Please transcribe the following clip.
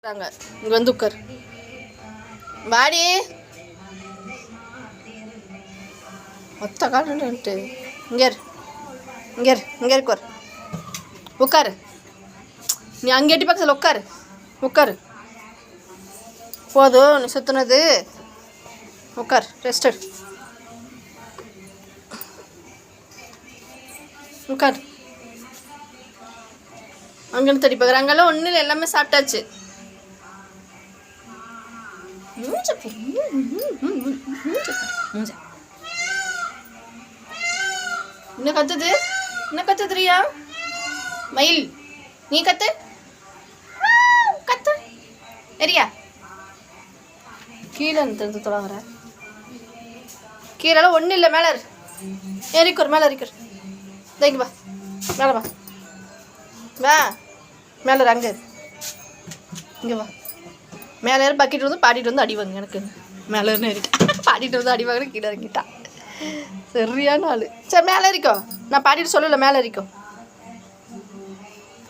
இங்கே வந்து உட்கார் வாடி மொத்த காட்டுன்ட்டு இங்கே உட்கார் உட்காரு நீ அங்கே எட்டி பக்கத்தில் உட்காரு போதும் நீ சுற்றுனது உட்கார் ரெஸ்ட் உட்கார் அங்கேன்னு தடி பார்க்குற அங்கெல்லாம் ஒன்றும் இல்லை எல்லாமே சாப்பிட்டாச்சு என்ன கத்துது ரியா மயில் நீ கத்து சரியா கீழே தெரிஞ்சு தொடங்குற கீழே ஒன்றும் இல்லை மேலே ஏறிக்கோர் மேலே ஏறிக்கோர் இங்க வா மேலே வா மேலே அங்கே இங்கே வா மேலே பக்கெட் வந்து பாடிட்டு வந்து அடிவாங்க எனக்கு மேலே ஏறிட்டேன் பாடிட்டு வந்து அடிவாங்க கீழே இறங்கிட்டான் சரியான ஆள் சரி மேலே இருக்கோ நான் பாடிட்டு சொல்லலை மேலே இருக்கோ